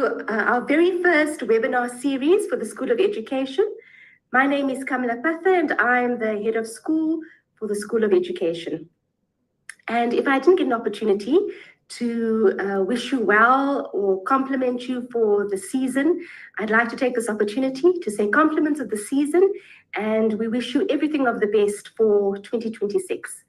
to our very first webinar series for the School of Education. My name is Kamala Patha and I'm the head of school for the School of Education. And if I didn't get an opportunity to wish you well or compliment you for the season, I'd like to take this opportunity to say compliments of the season, and we wish you everything of the best for 2026.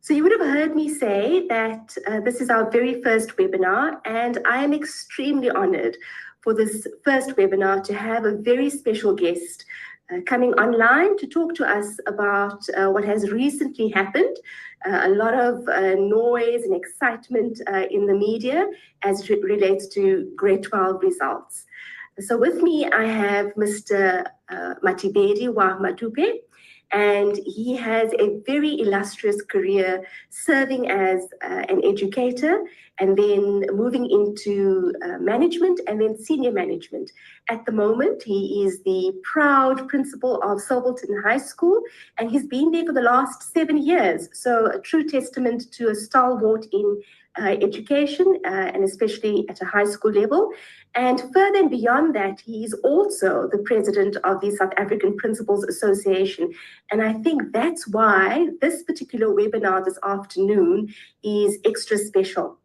So you would have heard me say that this is our very first webinar, and I am extremely honored for this first webinar to have a very special guest coming online to talk to us about what has recently happened. A lot of noise and excitement in the media as it relates to grade 12 results. So with me, I have Mr. Matibedi wa Madupe, and he has a very illustrious career serving as an educator and then moving into management and then senior management. At the moment, he is the proud principal of Silverton High School, and he's been there for the last 7 years. So a true testament to a stalwart in education, and especially at a high school level. And further and beyond that, he is also the president of the South African Principals Association. And I think that's why this particular webinar this afternoon is extra special,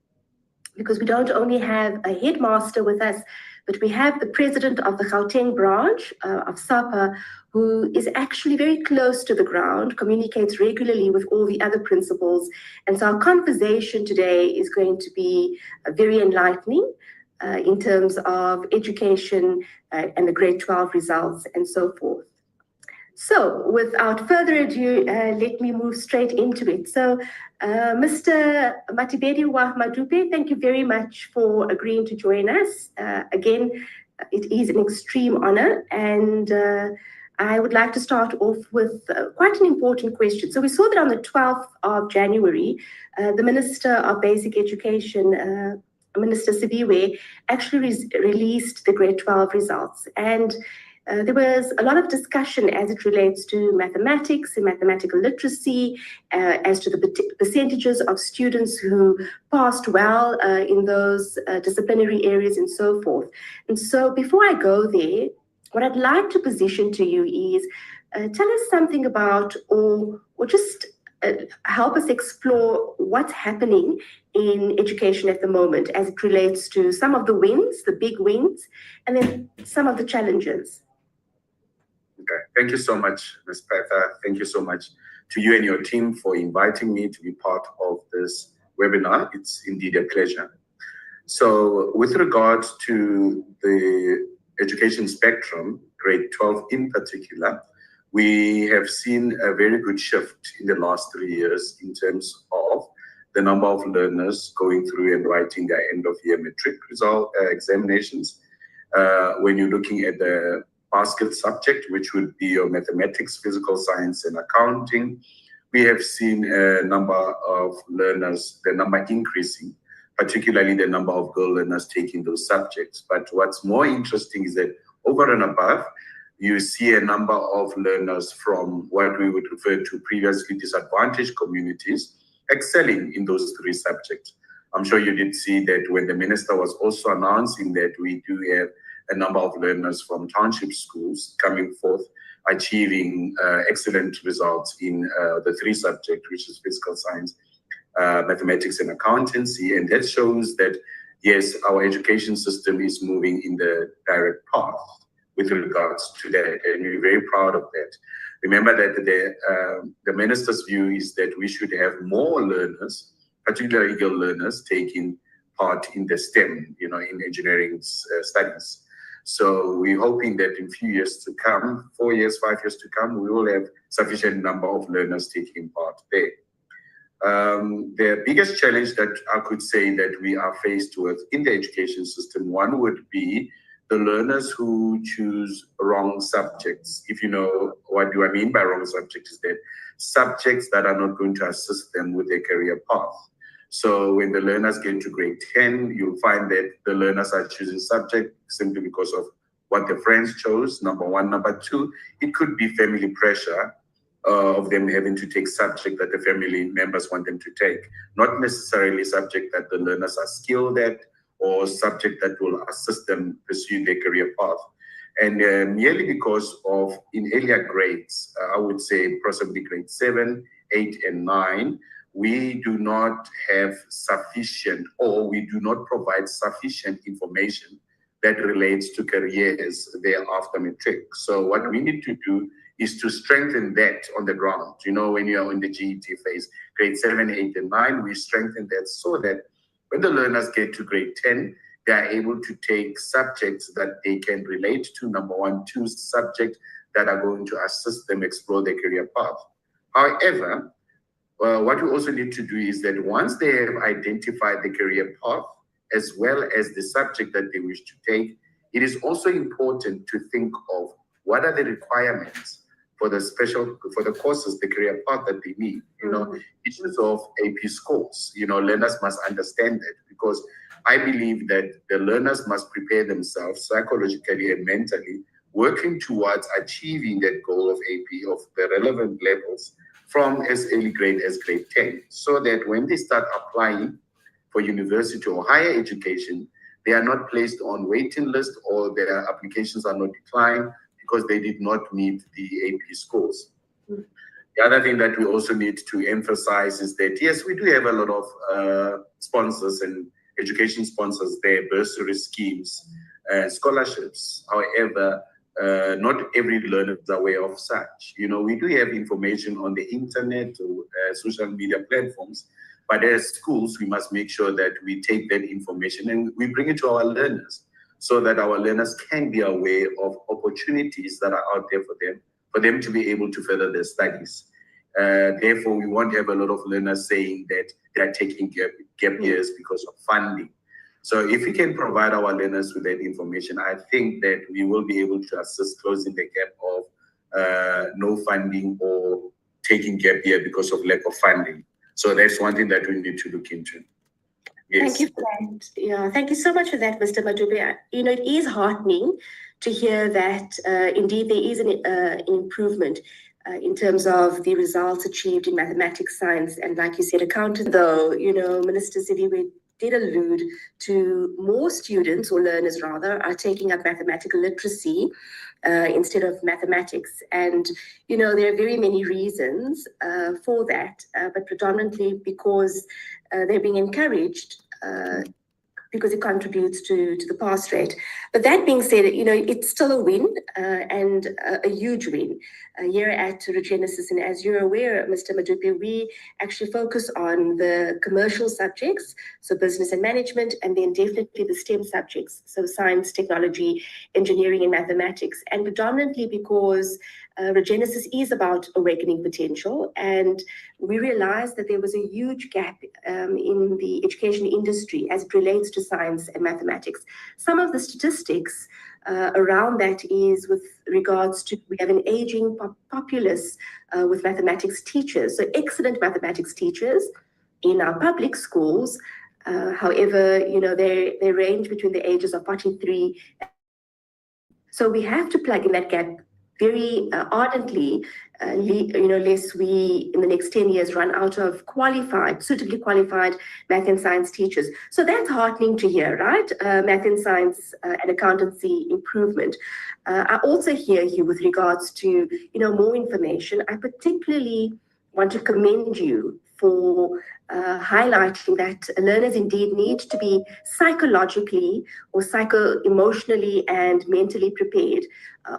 because we don't only have a headmaster with us, but we have the president of the Gauteng branch of SAPA, who is actually very close to the ground, communicates regularly with all the other principals. And so our conversation today is going to be very enlightening in terms of education and the grade 12 results and so forth. So without further ado, let me move straight into it. So Mr. Matibedi wa Madupe, thank you very much for agreeing to join us. Again, it is an extreme honor, and I would like to start off with quite an important question. So we saw that on the 12th of January, the Minister of Basic Education, Minister Sibiwe, actually released the grade 12 results. And there was a lot of discussion as it relates to mathematics and mathematical literacy, as to the percentages of students who passed well in those disciplinary areas and so forth. And so before I go there, what I'd like to position to you is tell us something about, or just help us explore what's happening in education at the moment as it relates to some of the wins, the big wins, and then some of the challenges. Okay, thank you so much, Ms. Patha. Thank you so much to you and your team for inviting me to be part of this webinar. It's indeed a pleasure. So with regards to the education spectrum, grade 12 in particular, we have seen a very good shift in the last 3 years in terms of the number of learners going through and writing their end-of-year matric result examinations. When you're looking at the basket subject, which would be your mathematics, physical science, and accounting, we have seen a number of learners, the number increasing, particularly the number of girl learners taking those subjects. But what's more interesting is that over and above, you see a number of learners from what we would refer to previously disadvantaged communities excelling in those 3 subjects. I'm sure you did see that when the minister was also announcing that we do have a number of learners from township schools coming forth, achieving excellent results in the 3 subjects, which is physical science, mathematics, and accountancy. And that shows that, yes, our education system is moving in the direct path with regards to that, and we're very proud of that. Remember that the minister's view is that we should have more learners, particularly girl learners, taking part in the STEM, in engineering studies. So we're hoping that in few years to come, 4 years, 5 years to come, we will have sufficient number of learners taking part there. The biggest challenge that I could say that we are faced with in the education system, one would be the learners who choose wrong subjects. If you know what do I mean by wrong subjects, is that subjects that are not going to assist them with their career path. So when the learners get to grade 10, you'll find that the learners are choosing subject simply because of what their friends chose, number one. Number two, it could be family pressure of them having to take subject that the family members want them to take, not necessarily subject that the learners are skilled at or subject that will assist them pursue their career path. And merely because of in earlier grades, I would say possibly grade 7, 8, and 9, we do not have sufficient, or we do not provide sufficient information that relates to careers thereafter matric. So what we need to do is to strengthen that on the ground. You know, when you're in the GET phase, grade 7, 8, and 9, we strengthen that so that when the learners get to grade 10, they are able to take subjects that they can relate to, number one, choose subjects that are going to assist them explore their career path. However, what we also need to do is that once they have identified the career path, as well as the subject that they wish to take, it is also important to think of what are the requirements for the courses, the career path that they need. You know, issues of AP scores, you know, learners must understand that, because I believe that the learners must prepare themselves psychologically and mentally, working towards achieving that goal of AP of the relevant levels from as early grade as grade 10, so that when they start applying for university or higher education, they are not placed on waiting list or their applications are not declined because they did not meet the AP scores. The other thing that we also need to emphasize is that, yes, we do have a lot of sponsors and education sponsors there, bursary schemes, scholarships. However, not every learner is aware of such. You know, we do have information on the internet or social media platforms, but as schools, we must make sure that we take that information and we bring it to our learners so that our learners can be aware of opportunities that are out there for them to be able to further their studies. Therefore, we won't have a lot of learners saying that they're taking gap years because of funding. So if we can provide our learners with that information, I think that we will be able to assist closing the gap of no funding or taking gap year because of lack of funding. So that's one thing that we need to look into. Yes. Thank you for that. Yeah, thank you so much for that, Mr. Madube. You know, it is heartening to hear that indeed there is an improvement in terms of the results achieved in mathematics, science, and like you said, accounting. Though, you know, Minister Sidiwe did allude to more students, or learners rather, are taking up mathematical literacy instead of mathematics. And, you know, there are very many reasons for that, but predominantly because they're being encouraged because it contributes to the pass rate. But that being said, you know, it's still a win and a huge win here at Regenesis. And as you're aware, Mr. Madube, we actually focus on the commercial subjects, so business and management, and then definitely the STEM subjects, so science, technology, engineering, and mathematics. And predominantly because Regenesis is about awakening potential, and we realized that there was a huge gap in the education industry as it relates to science and mathematics. Some of the statistics around that is with regards to, we have an aging populace with mathematics teachers, so excellent mathematics teachers in our public schools. However, you know, they range between the ages of 43. So we have to plug in that gap very ardently, you know, lest we in the next 10 years run out of suitably qualified math and science teachers. So that's heartening to hear, right? Math and science and accountancy improvement. I also hear you with regards to, you know, more information. I particularly want to commend you for highlighting that learners indeed need to be psychologically or psycho-emotionally and mentally prepared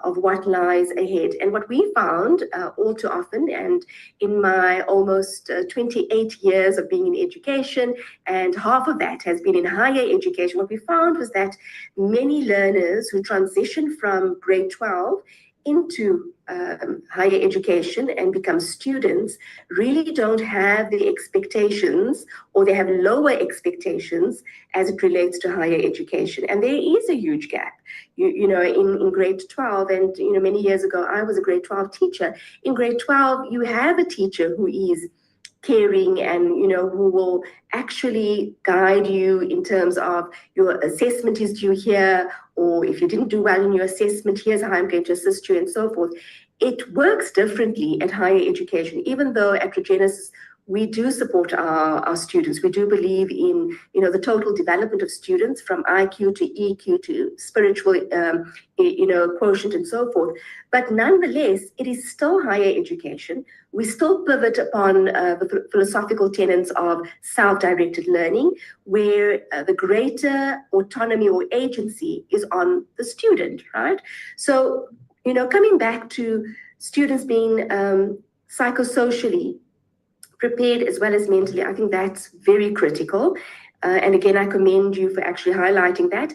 of what lies ahead. And what we found all too often, and in my almost 28 years of being in education, and half of that has been in higher education, what we found was that many learners who transition from grade 12 into higher education and become students really don't have the expectations, or they have lower expectations as it relates to higher education. And there is a huge gap, you know, in grade 12. And, you know, many years ago, I was a grade 12 teacher. In grade 12, you have a teacher who is caring and, you know, who will actually guide you in terms of your assessment is due here, or if you didn't do well in your assessment, here's how I'm going to assist you, and so forth. It works differently at higher education, even though at Regenesis we do support our students. We do believe in, the total development of students from IQ to EQ to spiritual, quotient and so forth. But nonetheless, it is still higher education. We still pivot upon the philosophical tenets of self-directed learning, where the greater autonomy or agency is on the student, right? So, coming back to students being psychosocially prepared as well as mentally, I think that's very critical. And again, I commend you for actually highlighting that.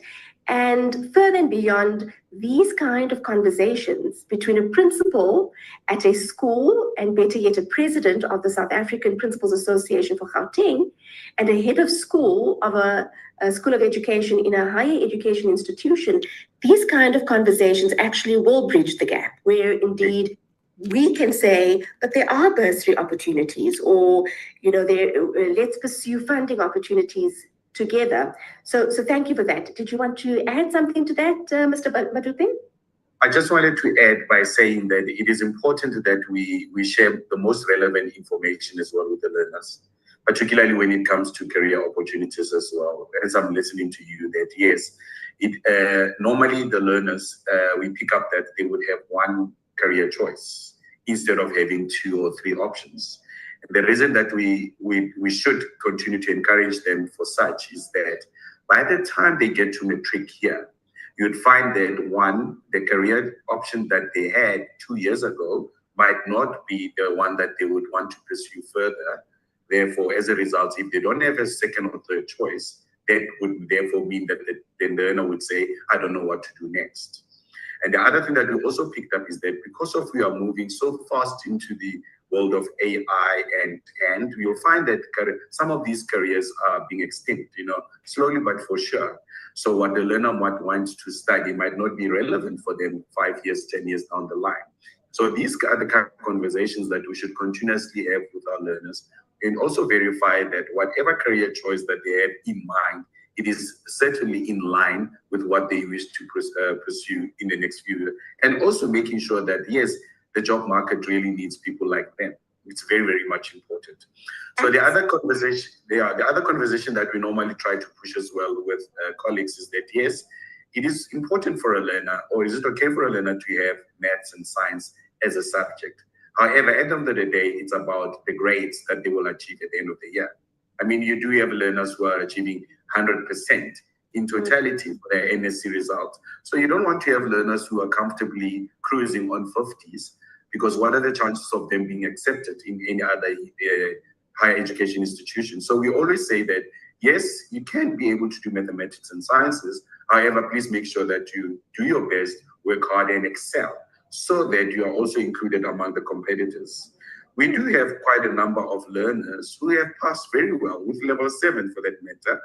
And further and beyond, these kind of conversations between a principal at a school, and better yet, a president of the South African Principals Association for Gauteng, and a head of school of a school of education in a higher education institution, these kind of conversations actually will bridge the gap, where indeed we can say, but there are bursary opportunities, or let's pursue funding opportunities together. So thank you for that. Did you want to add something to that, Mr. Madupe? I just wanted to add by saying that it is important that we share the most relevant information as well with the learners, particularly when it comes to career opportunities as well. As I'm listening to you, that yes, normally the learners, we pick up that they would have one career choice instead of having 2 or 3 options. And the reason that we should continue to encourage them for such is that by the time they get to matric here, you'd find that one, the career option that they had 2 years ago might not be the one that they would want to pursue further. Therefore, as a result, if they don't have a second or third choice, that would therefore mean that the learner would say, I don't know what to do next. And the other thing that we also picked up is that because of we are moving so fast into the world of AI, and you'll find that some of these careers are being extinct, slowly but for sure. So what the learner might want to study might not be relevant for them 5 years, 10 years down the line. So these are the kind of conversations that we should continuously have with our learners, and also verify that whatever career choice that they have in mind, it is certainly in line with what they wish to pursue in the next few years. And also making sure that, yes, the job market really needs people like them. It's very, very much important. So the other conversation that we normally try to push as well with colleagues is that, yes, it is important for a learner, or is it okay for a learner to have maths and science as a subject? However, at the end of the day, it's about the grades that they will achieve at the end of the year. I mean, you do have learners who are achieving 100% in totality for their NSC result. So you don't want to have learners who are comfortably cruising on 50s, because what are the chances of them being accepted in any other higher education institution? So we always say that, yes, you can be able to do mathematics and sciences. However, please make sure that you do your best, work hard and excel, so that you are also included among the competitors. We do have quite a number of learners who have passed very well with level 7 for that matter,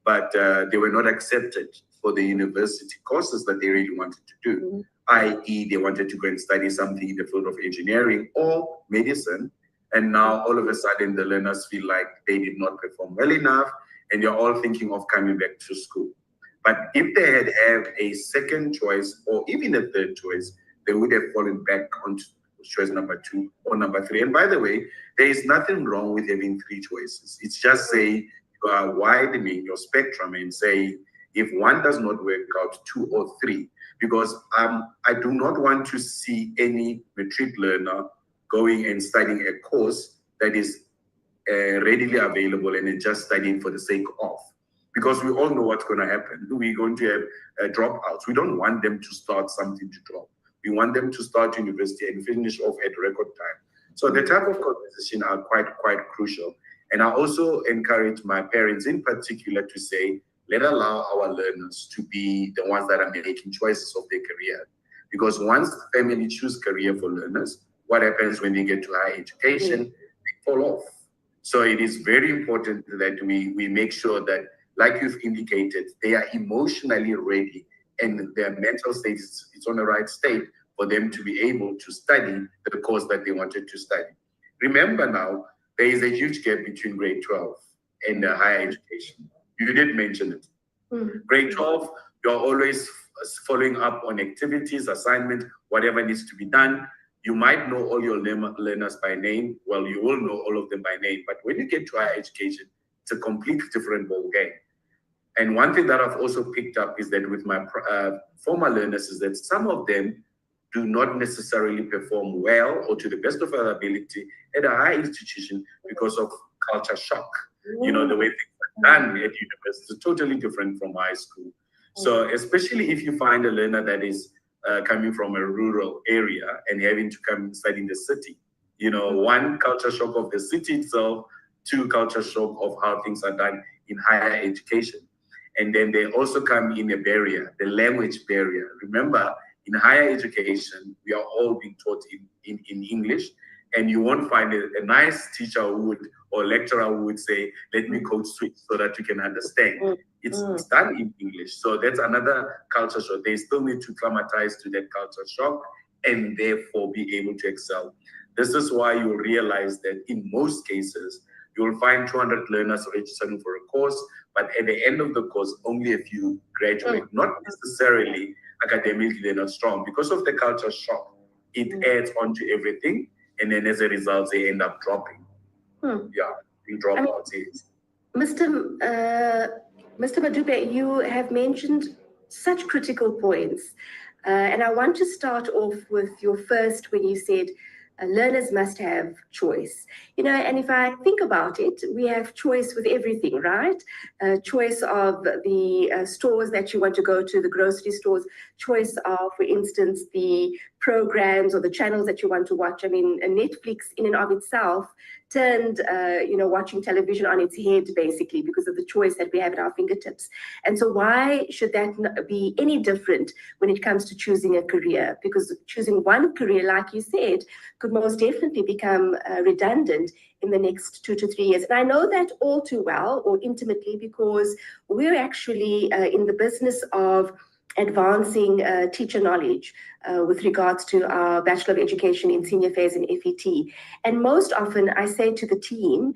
but they were not accepted for the university courses that they really wanted to do, i.e. they wanted to go and study something in the field of engineering or medicine, and now all of a sudden the learners feel like they did not perform well enough, and they're all thinking of coming back to school. But if they had a second choice or even a third choice, they would have fallen back onto choice number 2 or number 3. And by the way, there is nothing wrong with having 3 choices. It's just say you are widening your spectrum and say, if one does not work out, 2 or 3, because I do not want to see any matric learner going and studying a course that is readily available and is just studying for the sake of. Because we all know what's going to happen. We're going to have dropouts. We don't want them to start something to drop. We want them to start university and finish off at record time. So the type of conversation are quite crucial. And I also encourage my parents in particular to say, let's allow our learners to be the ones that are making choices of their career. Because once the family choose career for learners, what happens when they get to higher education? They fall off. So it is very important that we make sure that, like you've indicated, they are emotionally ready and their mental state is on the right state for them to be able to study the course that they wanted to study. Remember now, there is a huge gap between grade 12 and higher education. You did mention it. Grade 12, you're always following up on activities, assignment, whatever needs to be done. You might know all your learners by name. Well, you will know all of them by name, but when you get to higher education, it's a completely different ball game. And one thing that I've also picked up is that with my former learners is that some of them do not necessarily perform well or to the best of their ability at a high institution because of culture shock. You know, the way things are done at university is totally different from high school. So especially if you find a learner that is coming from a rural area and having to come study in the city, you know, one, culture shock of the city itself, two, culture shock of how things are done in higher education. And then they also come in a barrier, the language barrier. Remember, in higher education, we are all being taught in English, and you won't find a nice teacher who would, or lecturer who would say, let me code switch so that you can understand. It's done in English. So that's another culture shock. They still need to acclimatize to that culture shock and therefore be able to excel. This is why you'll realize that in most cases, you'll find 200 learners registering for a course, but at the end of the course, only a few graduate. Not necessarily academically they're not strong. Because of the culture shock, it adds on to everything, and then as a result, they end up dropping. Yeah, being dropouts. Mr. Madube, you have mentioned such critical points. And I want to start off with your first when you said learners must have choice. You know, and if I think about it, we have choice with everything, right? Choice of the stores that you want to go to, the grocery stores, choice of, for instance, the programs or the channels that you want to watch. I mean, Netflix in and of itself turned, watching television on its head, basically, because of the choice that we have at our fingertips. And so why should that be any different when it comes to choosing a career? Because choosing one career, like you said, could most definitely become redundant in the next 2 to 3 years. And I know that all too well, or intimately, because we're actually in the business of advancing teacher knowledge with regards to our Bachelor of Education in Senior Phase and FET. And most often I say to the team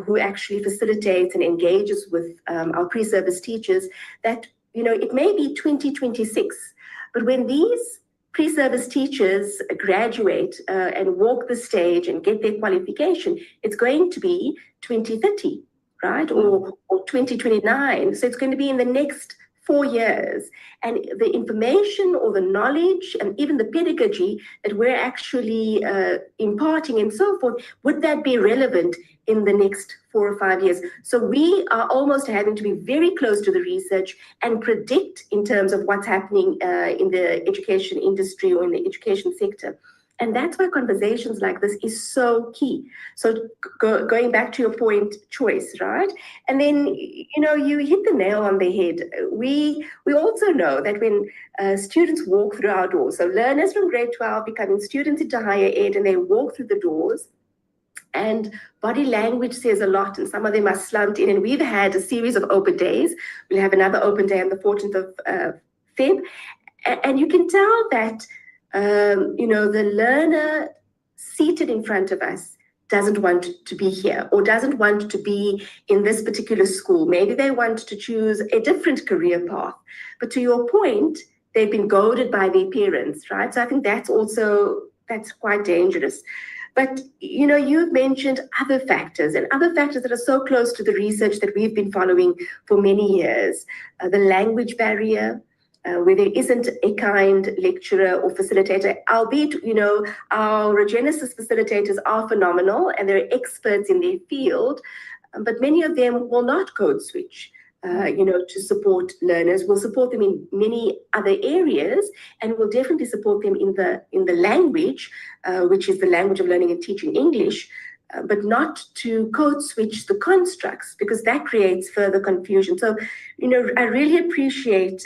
who actually facilitates and engages with our pre-service teachers that, you know, it may be 2026, but when these pre-service teachers graduate and walk the stage and get their qualification, it's going to be 2030, right? Or 2029. So it's going to be in the next 4 years, and the information or the knowledge and even the pedagogy that we're actually imparting and so forth, would that be relevant in the next 4 or 5 years? So we are almost having to be very close to the research and predict in terms of what's happening in the education industry or in the education sector. And that's why conversations like this is so key. So going back to your point, choice, right? And then, you know, you hit the nail on the head. We also know that when students walk through our doors, so learners from grade 12 becoming students into higher ed, and they walk through the doors, and body language says a lot, and some of them are slumped in. And we've had a series of open days. We'll have another open day on the 14th of Feb. And you can tell that the learner seated in front of us doesn't want to be here or doesn't want to be in this particular school. Maybe they want to choose a different career path. But to your point, they've been goaded by their parents, right? So I think that's quite dangerous. But, you know, you've mentioned other factors that are so close to the research that we've been following for many years. The language barrier, where there isn't a kind lecturer or facilitator, albeit, you know, our Genesis facilitators are phenomenal and they're experts in their field, but many of them will not code switch, to support learners. We'll support them in many other areas, and we'll definitely support them in the language, which is the language of learning and teaching English, but not to code switch the constructs, because that creates further confusion. So, you know, I really appreciate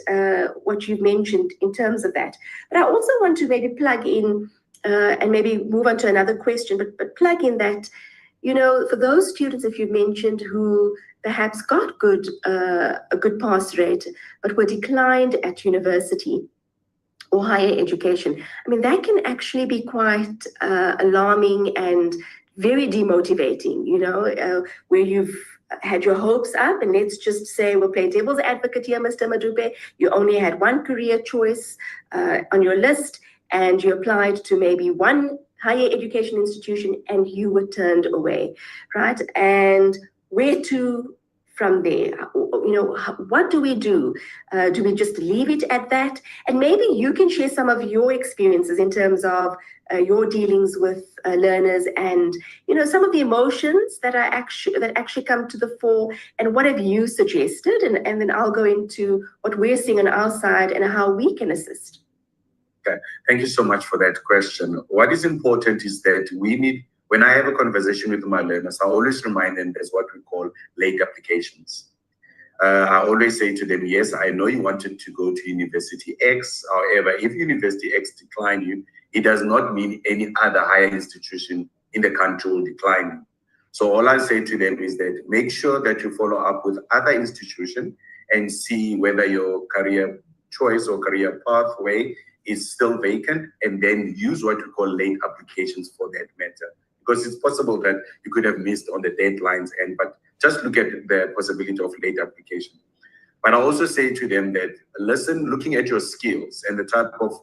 what you've mentioned in terms of that. But I also want to maybe plug in and maybe move on to another question, but plug in that, you know, for those students, if you've mentioned, who perhaps got a good pass rate, but were declined at university or higher education, I mean, that can actually be quite alarming and very demotivating, you know, where you've had your hopes up, and let's just say, we'll play devil's advocate here, Mr. Madube, you only had one career choice on your list, and you applied to maybe one higher education institution and you were turned away, right? And where to from there? What do we do? Do we just leave it at that? And maybe you can share some of your experiences in terms of your dealings with learners, and some of the emotions that actually come to the fore, and what have you suggested, and then I'll go into what we're seeing on our side and how we can assist. Okay, thank you so much for that question. What is important is that when I have a conversation with my learners, I always remind them there's what we call late applications. I always say to them, yes, I know you wanted to go to University X. However, if University X decline you, it does not mean any other higher institution in the country will decline you. So all I say to them is that make sure that you follow up with other institutions and see whether your career choice or career pathway is still vacant, and then use what we call late applications for that matter. Because it's possible that you could have missed on the deadlines, but just look at the possibility of late application. But I also say to them that, listen, looking at your skills and the type of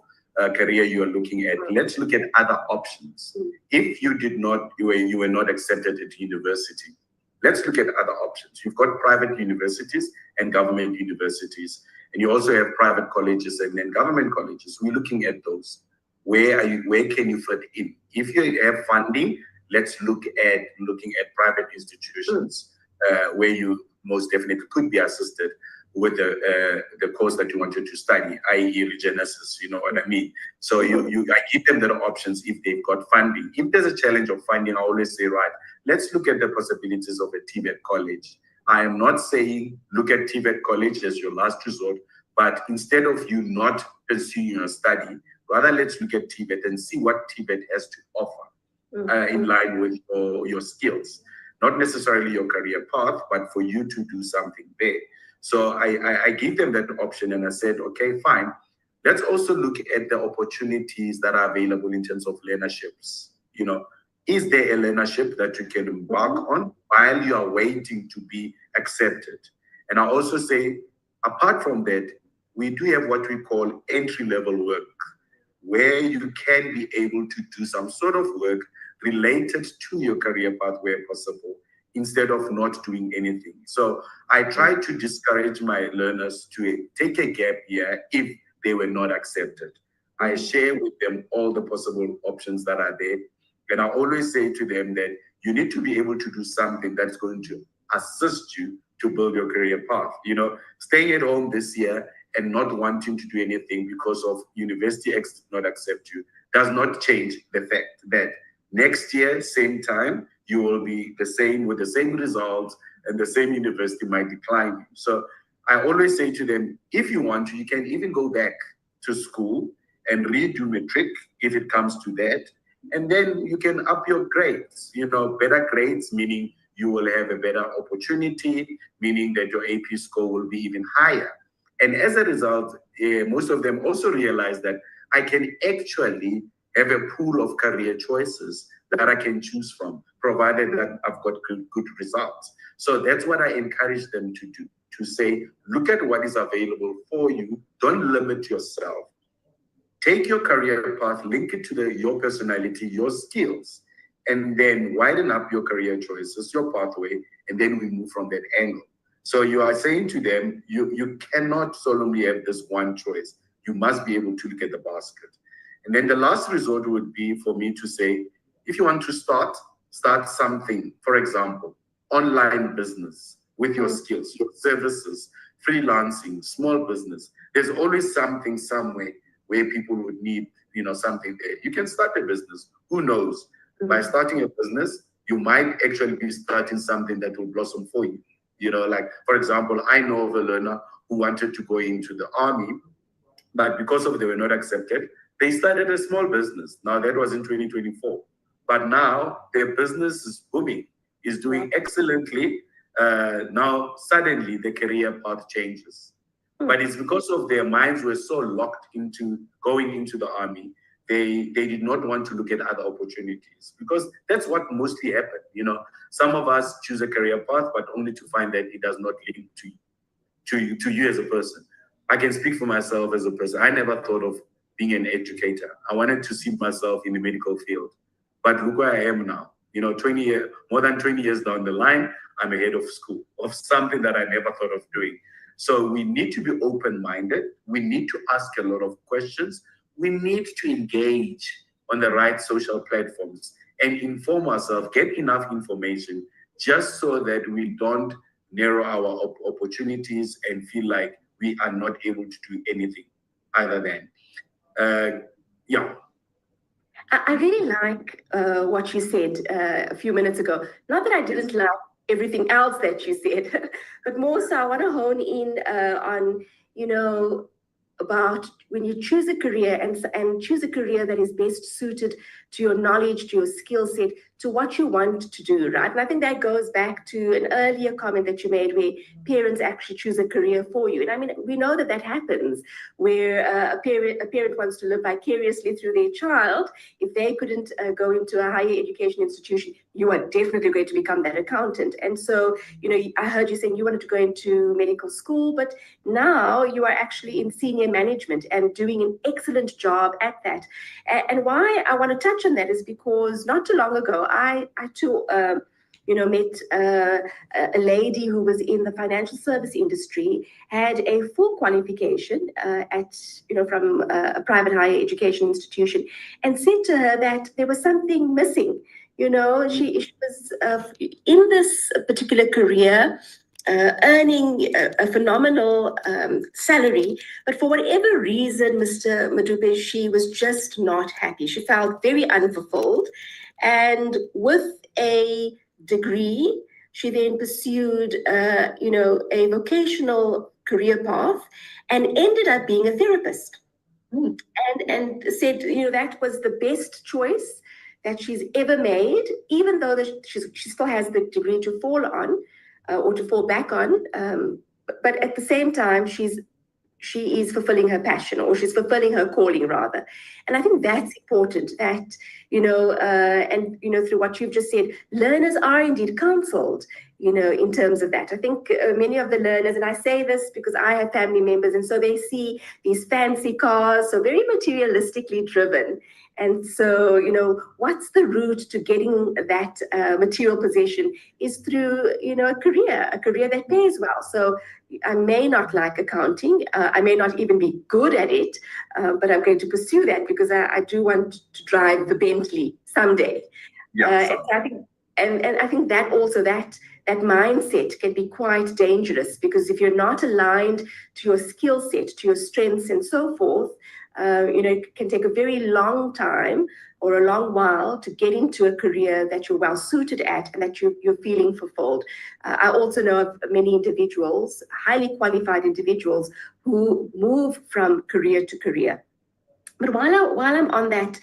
career you are looking at, let's look at other options. If you were not accepted at university, let's look at other options. You've got private universities and government universities, and you also have private colleges and then government colleges. We're looking at those. Where can you fit in? If you have funding, let's look at looking at private institutions where you most definitely could be assisted with the course that you wanted to study, i.e. regenesis, you know what I mean? So I give them the options if they've got funding. If there's a challenge of funding, I always say, right, let's look at the possibilities of a TVET college. I am not saying look at TVET college as your last resort, but instead of you not pursuing your study, rather let's look at TVET and see what TVET has to offer in line with your skills. Not necessarily your career path, but for you to do something there. So I give them that option, and I said, okay, fine. Let's also look at the opportunities that are available in terms of learnerships. Is there a learnership that you can embark on while you are waiting to be accepted? And I also say, apart from that, we do have what we call entry-level work, where you can be able to do some sort of work related to your career path where possible, instead of not doing anything. So I try to discourage my learners to take a gap year if they were not accepted. I share with them all the possible options that are there. And I always say to them that you need to be able to do something that's going to assist you to build your career path. Staying at home this year and not wanting to do anything because of University X did not accept you does not change the fact that next year, same time, you will be the same with the same results, and the same university might decline you. So I always say to them, if you want to, you can even go back to school and redo matric if it comes to that. And then you can up your grades, better grades, meaning you will have a better opportunity, meaning that your AP score will be even higher. And as a result, most of them also realize that I can actually have a pool of career choices that I can choose from, provided that I've got good results. So that's what I encourage them to do, to say, look at what is available for you. Don't limit yourself. Take your career path, link it to your personality, your skills, and then widen up your career choices, your pathway, and then we move from that angle. So you are saying to them, you cannot solemnly have this one choice. You must be able to look at the basket. And then the last resort would be for me to say, if you want to start something, for example, online business with your skills, your services, freelancing, small business. There's always something somewhere where people would need, something there. You can start a business. Who knows? By starting a business, you might actually be starting something that will blossom for you. Like, for example, I know of a learner who wanted to go into the army, but because they were not accepted, they started a small business. Now, that was in 2024. But now their business is booming, is doing excellently. Now, suddenly, the career path changes. But it's because of their minds were so locked into going into the army, they did not want to look at other opportunities, because that's what mostly happened. Some of us choose a career path, but only to find that it does not link to you as a person. I can speak for myself as a person. I never thought of being an educator. I wanted to see myself in the medical field. But look where I am now. You know, more than 20 years down the line, I'm a head of school of something that I never thought of doing. So we need to be open-minded. We need to ask a lot of questions. We need to engage on the right social platforms and inform ourselves, get enough information, just so that we don't narrow our opportunities and feel like we are not able to do anything other than, yeah. I really like what you said a few minutes ago. Not that I didn't like everything else that you said, but more so I want to hone in on, you know, about when you choose a career and choose a career that is best suited to your knowledge, to your skill set, to what you want to do, right? And I think that goes back to an earlier comment that you made where parents actually choose a career for you. And I mean, we know that that happens where a parent wants to live vicariously through their child. If they couldn't go into a higher education institution, you are definitely going to become that accountant. And so, you know, I heard you saying you wanted to go into medical school, but now you are actually in senior management and doing an excellent job at that. And why I want to touch on that is because not too long ago, I too, you know, met a lady who was in the financial service industry, had a full qualification at, you know, from a private higher education institution, and said to her that there was something missing. You know, she was in this particular career, earning a phenomenal salary, but for whatever reason, Mr. Madupe, she was just not happy. She felt very unfulfilled, and with a degree, she then pursued, you know, a vocational career path, and ended up being a therapist. And said, you know, that was the best choice that she's ever made, even though she still has the degree to fall on or to fall back on. But at the same time, she is fulfilling her passion, or she's fulfilling her calling rather. And I think that's important, that, you know, and, you know, through what you've just said, learners are indeed counseled, you know, in terms of that. I think many of the learners, and I say this because I have family members, and so they see these fancy cars, so very materialistically driven. And so, you know, what's the route to getting that material possession is through, you know, a career that pays well. So I may not like accounting. I may not even be good at it, but I'm going to pursue that because I do want to drive the Bentley someday. Yeah, and I think that also that mindset can be quite dangerous, because if you're not aligned to your skill set, to your strengths and so forth, you know, it can take a very long time or a long while to get into a career that you're well suited at and that you're feeling fulfilled. I also know of many individuals, highly qualified individuals, who move from career to career. But while I'm on that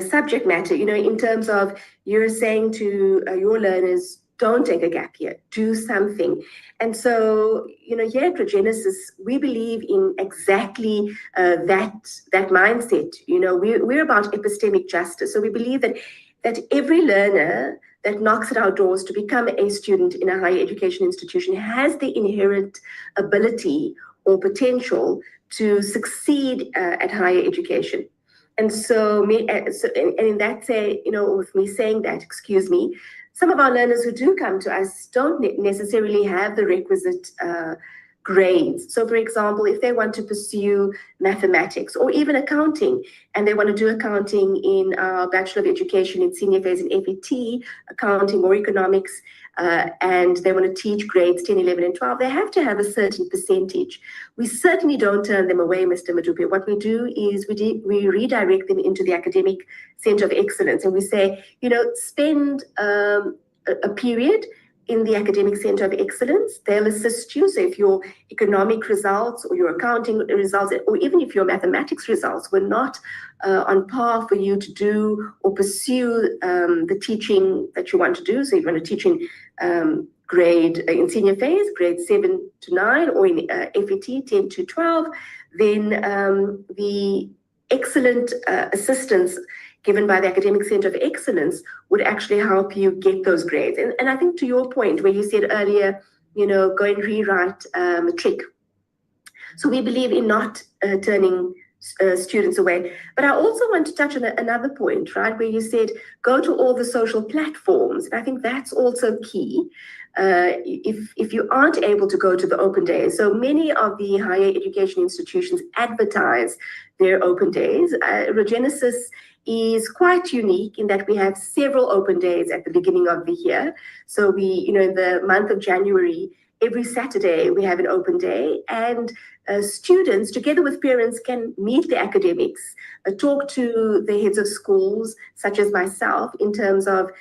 subject matter, you know, in terms of you're saying to your learners, don't take a gap year, do something. And so, you know, here at Regenesis, we believe in exactly that mindset. You know, we're about epistemic justice. So we believe that every learner that knocks at our doors to become a student in a higher education institution has the inherent ability or potential to succeed at higher education. And so, and in that say, you know, with me saying that, excuse me, some of our learners who do come to us don't necessarily have the requisite grades. So, for example, if they want to pursue mathematics or even accounting, and they want to do accounting in our Bachelor of Education in Senior Phase in FET, accounting or economics, and they want to teach grades 10, 11, and 12, they have to have a certain percentage. We certainly don't turn them away, Mr. Madupe. What we do is we redirect them into the Academic Center of Excellence, and we say, you know, spend a period in the Academic Center of Excellence. They'll assist you. So if your economic results or your accounting results, or even if your mathematics results were not on par for you to do or pursue the teaching that you want to do, so you want to teach in in senior phase, grade 7 to 9, or in FET 10 to 12, then the excellent assistance given by the Academic Center of Excellence would actually help you get those grades. And I think to your point where you said earlier, you know, go and rewrite matric. So we believe in not turning students away. But I also want to touch on another point, right, where you said go to all the social platforms. And I think that's also key. If you aren't able to go to the open days, so many of the higher education institutions advertise their open days. Regenesis is quite unique in that we have several open days at the beginning of the year. So in the month of January, every Saturday we have an open day, and students, together with parents, can meet the academics, talk to the heads of schools, such as myself, in terms of,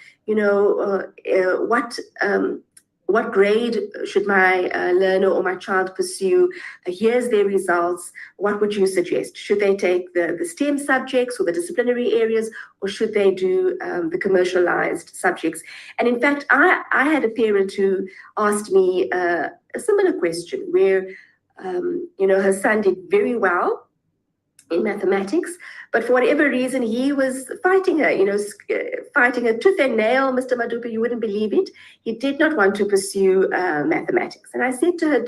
what grade should my learner or my child pursue? Here's their results. What would you suggest? Should they take the STEM subjects or the disciplinary areas, or should they do the commercialized subjects? And in fact, I had a parent who asked me a similar question where, her son did very well in mathematics, but for whatever reason, he was fighting her, fighting her tooth and nail, Mr. Madupe, you wouldn't believe it. He did not want to pursue mathematics. And I said to her,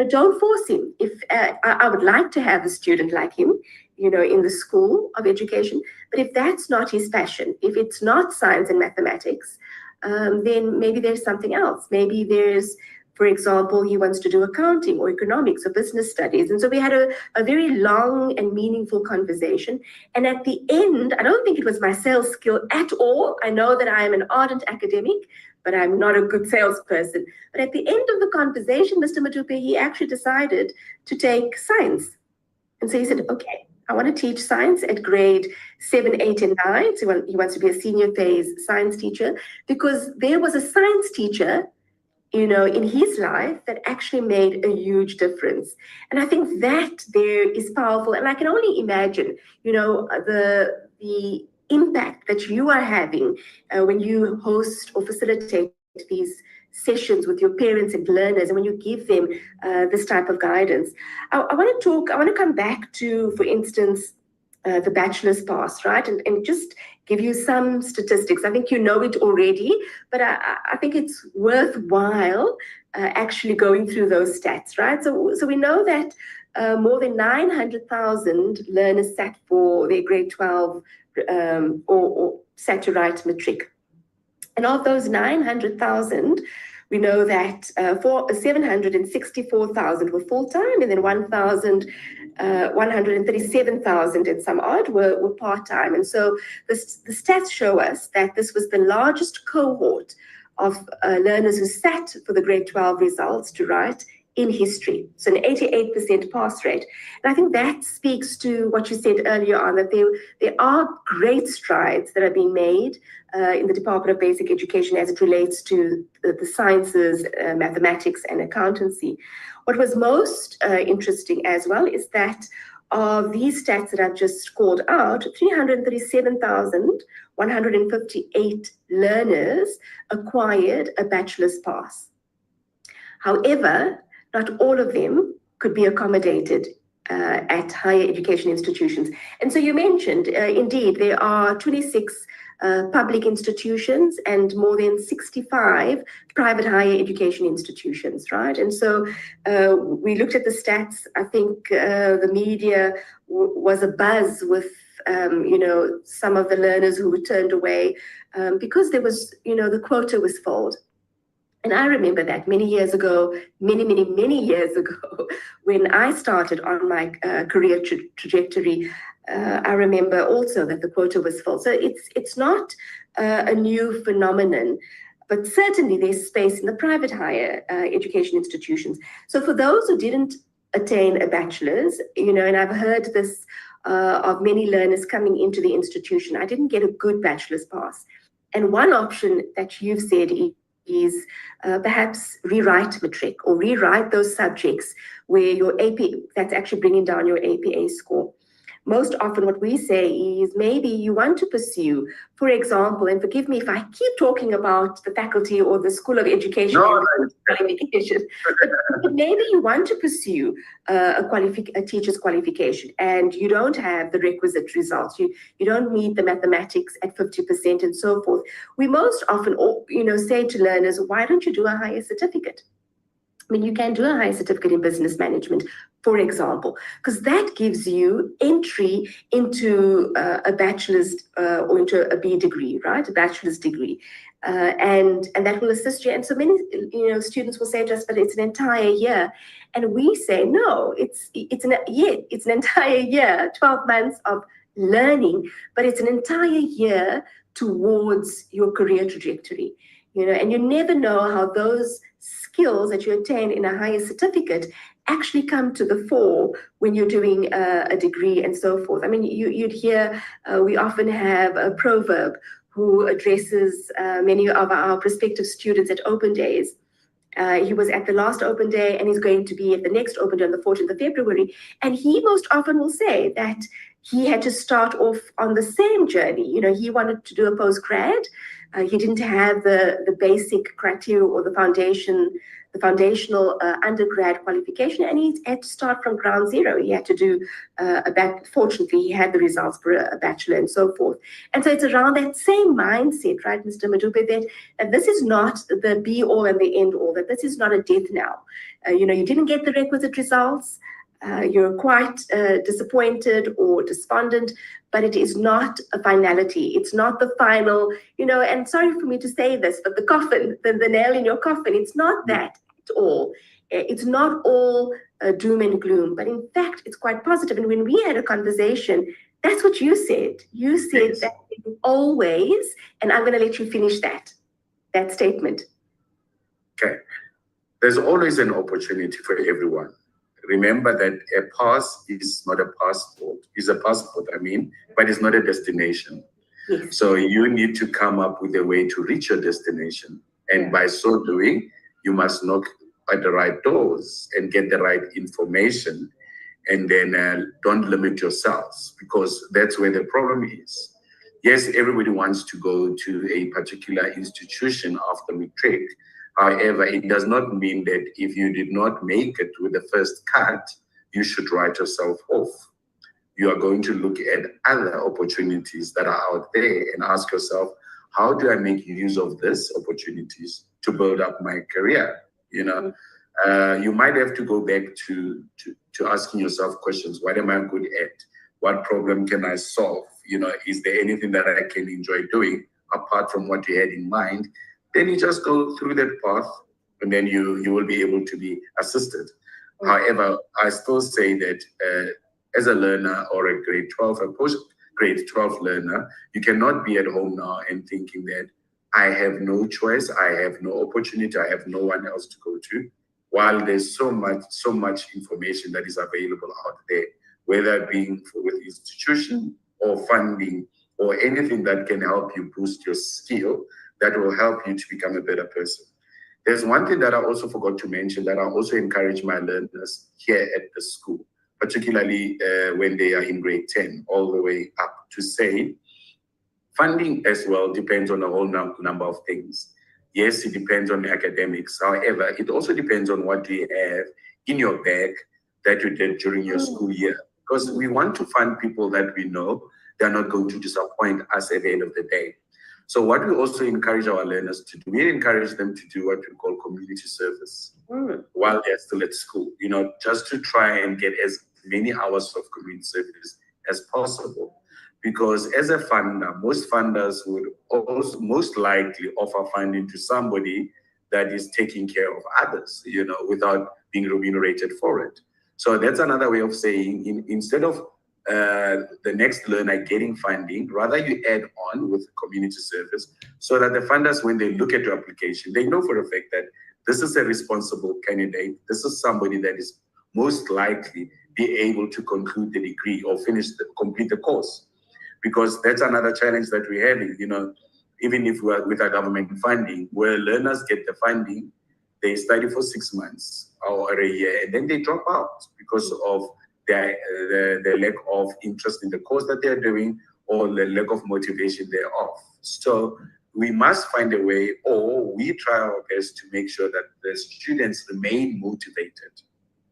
don't force him. If I would like to have a student like him, in the school of education, but if that's not his passion, if it's not science and mathematics, then maybe there's something else. Maybe there's, for example, he wants to do accounting or economics or business studies. And so we had a very long and meaningful conversation. And at the end, I don't think it was my sales skill at all. I know that I am an ardent academic, but I'm not a good salesperson. But at the end of the conversation, Mr. Madupe, he actually decided to take science. And so he said, okay, I want to teach science at grade 7, 8, and 9. So he wants to be a senior phase science teacher, because there was a science teacher in his life that actually made a huge difference. And I think that there is powerful. And I can only imagine, the impact that you are having when you host or facilitate these sessions with your parents and learners, and when you give them this type of guidance. I want to come back to, for instance, the bachelor's pass, right? And just give you some statistics. I think you know it already, but I think it's worthwhile actually going through those stats, right? So we know that more than 900,000 learners sat for their grade 12 or sat to write matric. And of those 900,000, we know that 764,000 were full-time, and then 137,000 and some odd were part-time. And so the stats show us that this was the largest cohort of learners who sat for the grade 12 results to write in history. So an 88% pass rate. And I think that speaks to what you said earlier on, that there are great strides that are being made in the Department of Basic Education as it relates to the sciences, mathematics, and accountancy. What was most interesting as well is that of these stats that I've just called out, 337,158 learners acquired a bachelor's pass. However, not all of them could be accommodated at higher education institutions. And so you mentioned, indeed, there are 26 public institutions and more than 65 private higher education institutions, right? And so we looked at the stats. I think the media was abuzz with some of the learners who were turned away because there was, the quota was filled. And I remember that many years ago, many years ago, when I started on my career trajectory, I remember also that the quota was full. So it's not a new phenomenon, but certainly there's space in the private higher education institutions. So for those who didn't attain a bachelor's, and I've heard this of many learners coming into the institution, I didn't get a good bachelor's pass. And one option that you've said is perhaps rewrite matric or rewrite those subjects where your AP, that's actually bringing down your APA score. Most often what we say is maybe you want to pursue, for example, and forgive me if I keep talking about the faculty or the School of Education qualification, but maybe you want to pursue a teacher's qualification and you don't have the requisite results. You don't meet the mathematics at 50% and so forth. We most often, say to learners, why don't you do a higher certificate? I mean, you can do a higher certificate in business management for example, because that gives you entry into a bachelor's or into a B degree, right? A bachelor's degree. And that will assist you. And so many students will say to us, but it's an entire year. And we say, no, it's an entire year, 12 months of learning, but it's an entire year towards your career trajectory. And you never know how those skills that you attain in a higher certificate actually come to the fore when you're doing a degree and so forth. I mean, you'd hear, we often have a proverb who addresses many of our prospective students at open days. He was at the last open day and he's going to be at the next open day on the 14th of February. And he most often will say that he had to start off on the same journey. He wanted to do a postgrad. He didn't have the basic criteria or the foundational undergrad qualification, and he had to start from ground zero. He had to do fortunately, he had the results for a bachelor and so forth. And so it's around that same mindset, right, Mr. Madube, that this is not the be all and the end all, that this is not a death knell. You didn't get the requisite results. You're quite disappointed or despondent, but it is not a finality. It's not the final, and sorry for me to say this, but the coffin, the nail in your coffin, it's not that at all. It's not all doom and gloom, but in fact, it's quite positive. And when we had a conversation, that's what you said. You said that always, and I'm going to let you finish that statement. Okay. There's always an opportunity for everyone. Remember that a pass is not a passport. It's a passport, but it's not a destination. Yes. So you need to come up with a way to reach your destination. And by so doing, you must knock at the right doors and get the right information. And then don't limit yourselves, because that's where the problem is. Yes, everybody wants to go to a particular institution after matric. However, it does not mean that if you did not make it with the first cut, you should write yourself off. You are going to look at other opportunities that are out there and ask yourself, how do I make use of these opportunities to build up my career? You might have to go back to asking yourself questions. What am I good at? What problem can I solve? Is there anything that I can enjoy doing apart from what you had in mind? Then you just go through that path, and then you will be able to be assisted. Mm-hmm. However, I still say that as a learner or a grade 12, a post-grade 12 learner, you cannot be at home now and thinking that I have no choice, I have no opportunity, I have no one else to go to, while there's so much information that is available out there, whether it being with institution or funding or anything that can help you boost your skill, that will help you to become a better person. There's one thing that I also forgot to mention that I also encourage my learners here at the school, particularly when they are in grade 10 all the way up, to say funding as well depends on a whole number of things. Yes, it depends on the academics. However, it also depends on what you have in your bag that you did during your school year. Because we want to fund people that we know they're not going to disappoint us at the end of the day. So what we also encourage our learners to do, we encourage them to do what we call community service while they're still at school, just to try and get as many hours of community service as possible. Because as a funder, most funders would also most likely offer funding to somebody that is taking care of others, without being remunerated for it. So that's another way of saying, instead of the next learner getting funding, rather you add on with community service, so that the funders, when they look at your application, they know for a fact that this is a responsible candidate. This is somebody that is most likely be able to conclude the degree or complete the course. Because that's another challenge that we're having, even if we're with our government funding, where learners get the funding, they study for 6 months or a year, and then they drop out because of the lack of interest in the course that they're doing, or the lack of motivation thereof. So we must find a way, or we try our best to make sure that the students remain motivated.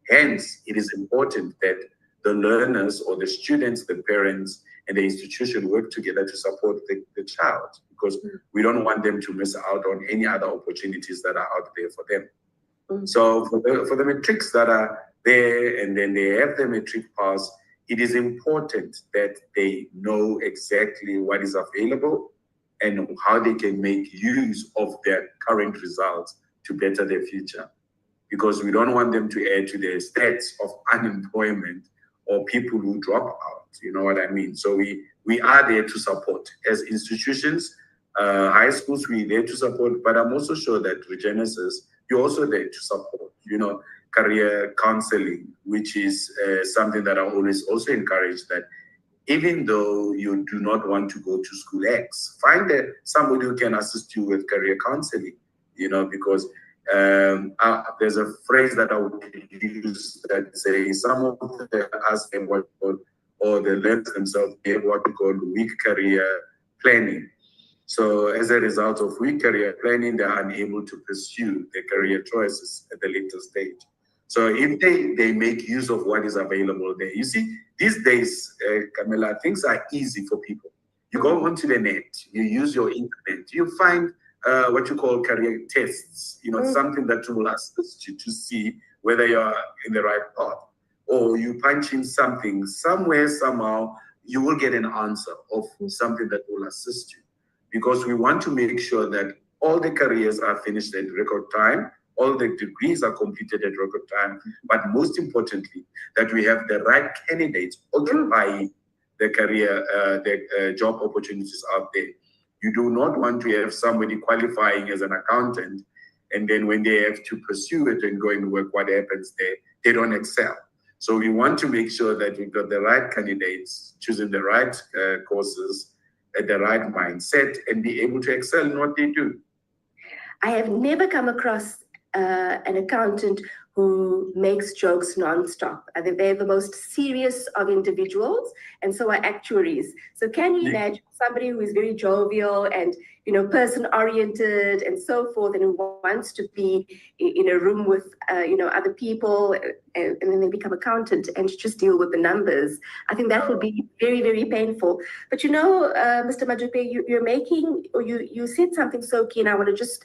Hence, it is important that the learners or the students, the parents, and the institution work together to support the child, because we don't want them to miss out on any other opportunities that are out there for them. So for the matrics that there and then they have the matric pass, it is important that they know exactly what is available and how they can make use of their current results to better their future. Because we don't want them to add to their stats of unemployment or people who drop out, you know what I mean? So we are there to support. As institutions, high schools, we're there to support, but I'm also sure that Regenesis, you're also there to support, you know, career counseling, which is something that I always also encourage, that even though you do not want to go to school X, find somebody who can assist you with career counseling, you know, because there's a phrase that I would use that say some of us have what or the learners themselves have what we call weak career planning. So as a result of weak career planning, they're unable to pursue their career choices at the later stage. So if they make use of what is available there, you see, these days, Camilla, things are easy for people. You go onto the net, you use your internet, you find what you call career tests, you know, something that will assist you to see whether you're in the right path. Or you punch in something, somewhere, somehow, you will get an answer of something that will assist you. Because we want to make sure that all the careers are finished at record time, all the degrees are completed at record time, but most importantly, that we have the right candidates occupying the career, the job opportunities out there. You do not want to have somebody qualifying as an accountant, and then when they have to pursue it and go and work, what happens there? They don't excel. So we want to make sure that we've got the right candidates, choosing the right courses, at the right mindset, and be able to excel in what they do. I have never come across an accountant who makes jokes nonstop. They're the most serious of individuals, and so are actuaries. So can you imagine somebody who is very jovial and, you know, person-oriented and so forth, and who wants to be in a room with, you know, other people, and then they become accountant and just deal with the numbers? I think that would be very, very painful. But you know, Mr. Madupe, you're making, or you said something so key, and I want to just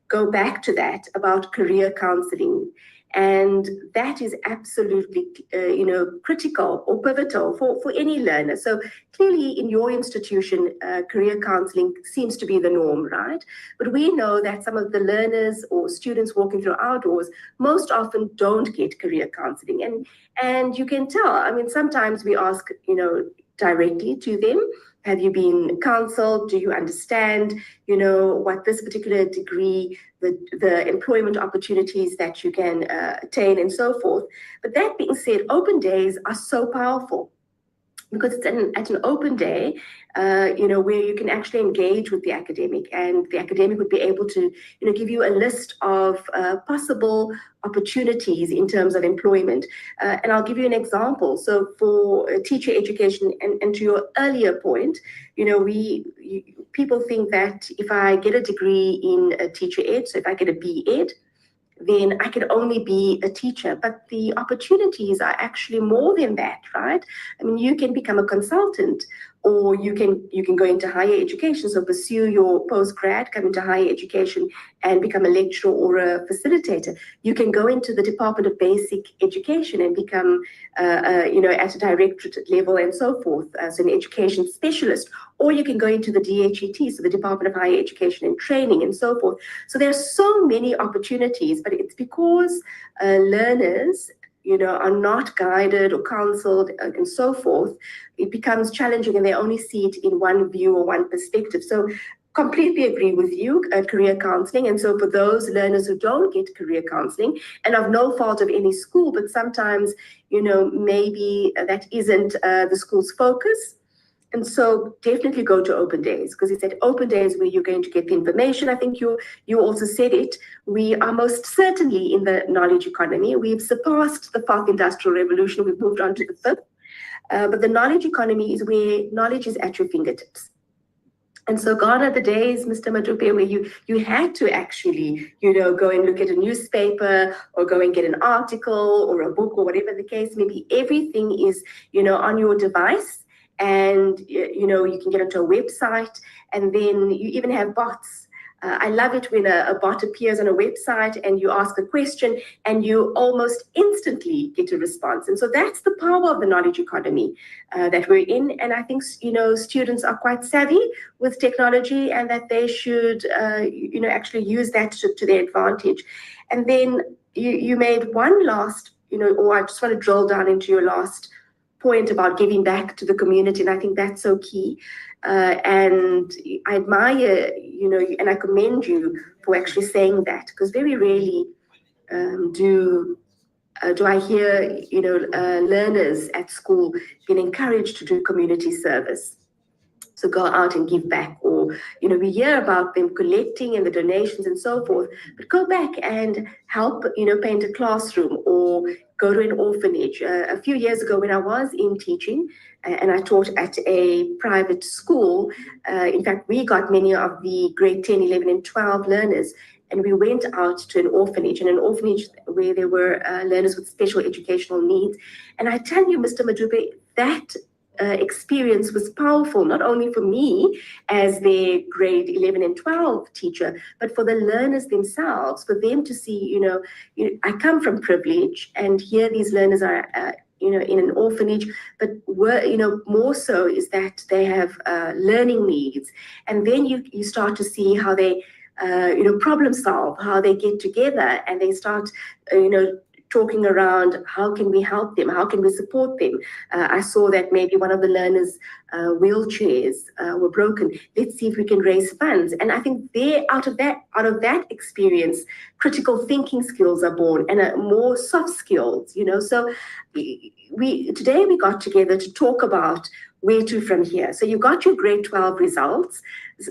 go back to that about career counseling. And that is absolutely, you know, critical or pivotal for any learner. So clearly in your institution, career counseling seems to be the norm, right? But we know that some of the learners or students walking through our doors most often don't get career counseling. And you can tell, I mean, sometimes we ask, you know, directly to them, have you been counseled? Do you understand, you know, what this particular degree, the employment opportunities that you can attain and so forth? But that being said, open days are so powerful, because it's at an open day, you know, where you can actually engage with the academic, and the academic would be able to, you know, give you a list of possible opportunities in terms of employment. And I'll give you an example. So for teacher education, and to your earlier point, you know, people think that if I get a degree in teacher ed, so if I get a B.Ed, then I can only be a teacher. But the opportunities are actually more than that, right? I mean, you can become a consultant, or you can go into higher education, so pursue your post-grad, come into higher education and become a lecturer or a facilitator. You can go into the Department of Basic Education and become, you know, at a directorate level and so forth, as an education specialist. Or you can go into the DHET, so the Department of Higher Education and Training and so forth. So there are so many opportunities, but it's because learners, you know, are not guided or counseled and so forth. It becomes challenging, and they only see it in one view or one perspective. So completely agree with you, career counseling. And so for those learners who don't get career counseling, and of no fault of any school, but sometimes, you know, maybe that isn't the school's focus. And so definitely go to open days, because it's at open days where you're going to get the information. I think you also said it. We are most certainly in the knowledge economy. We've surpassed the fourth industrial revolution. We've moved on to the fifth. But the knowledge economy is where knowledge is at your fingertips. And so gone are the days, Mr. Madupe, where you had to actually, you know, go and look at a newspaper or go and get an article or a book or whatever the case may be. Everything is, you know, on your device. And, you know, you can get onto a website, and then you even have bots I love it when a bot appears on a website and you ask a question and you almost instantly get a response. And so that's the power of the knowledge economy that we're in. And I think, students are quite savvy with technology, and that they should, actually use that to their advantage. And then you made one last, or I just want to drill down into your last point about giving back to the community. And I think that's so key. And I admire, and I commend you for actually saying that, because very rarely do I hear, learners at school being encouraged to do community service. So go out and give back, or, we hear about them collecting and the donations and so forth, but go back and help, paint a classroom or go to an orphanage. A few years ago when I was in teaching, and I taught at a private school, in fact, we got many of the grade 10, 11 and 12 learners, and we went out to an orphanage where there were learners with special educational needs. And I tell you, Mr. Madupe, that experience was powerful, not only for me as their grade 11 and 12 teacher, but for the learners themselves, for them to see, I come from privilege, and here these learners are, in an orphanage, but more so is that they have learning needs. And then you start to see how they, problem solve, how they get together, and they start, talking around how can we help them, how can we support them. I saw that maybe one of the learners' wheelchairs were broken. Let's see if we can raise funds. And I think out of that experience, critical thinking skills are born, and more soft skills. So today we got together to talk about where to from here. So you got your grade 12 results.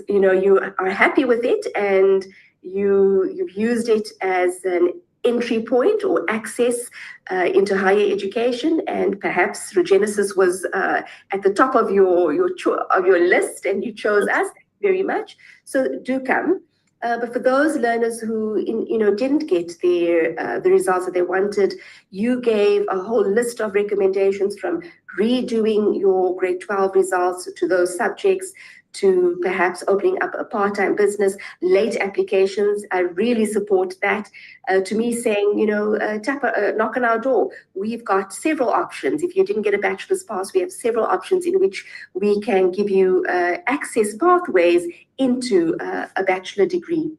You are happy with it, and you've used it as an entry point or access into higher education, and perhaps Regenesis was at the top of your list, and you chose us very much. So do come. But for those learners who didn't get the results that they wanted, you gave a whole list of recommendations, from redoing your grade 12 results to those subjects, to perhaps opening up a part-time business, late applications. I really support that. To me, saying, knock on our door. We've got several options. If you didn't get a bachelor's pass, we have several options in which we can give you access pathways into a bachelor degree.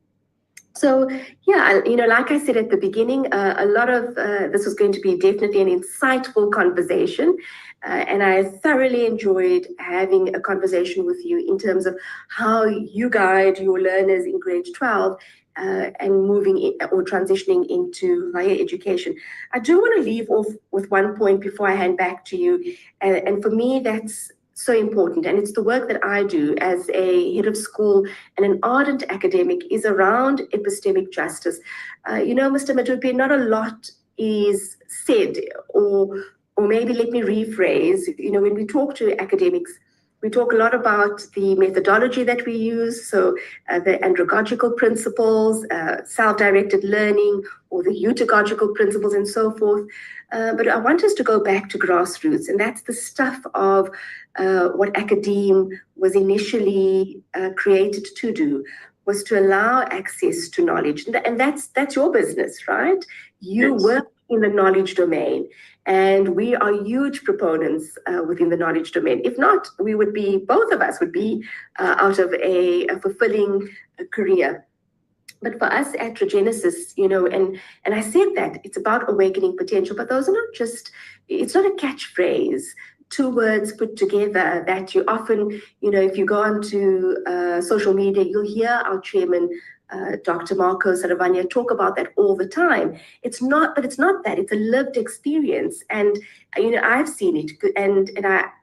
So, yeah, like I said at the beginning, a lot of this was going to be definitely an insightful conversation. And I thoroughly enjoyed having a conversation with you in terms of how you guide your learners in grade 12 and moving or transitioning into higher education. I do want to leave off with one point before I hand back to you. And for me, that's so important. And it's the work that I do as a head of school and an ardent academic, is around epistemic justice. Mr. Madupe, not a lot is said, or maybe let me rephrase, when we talk to academics, we talk a lot about the methodology that we use, so the andragogical principles, self-directed learning, or the eutagogical principles, and so forth. But I want us to go back to grassroots, and that's the stuff of what academe was initially created to do, was to allow access to knowledge. And that's your business, right? You Yes. work in the knowledge domain. And we are huge proponents within the knowledge domain. If not, both of us would be out of a fulfilling career. But for us at Regenesis, and I said that it's about awakening potential, but those are not just, it's not a catchphrase, two words put together that you often, if you go onto social media, you'll hear our chairman, Dr. Marco Saravanya, talk about that all the time. It's not that. It's a lived experience, and I've seen it, and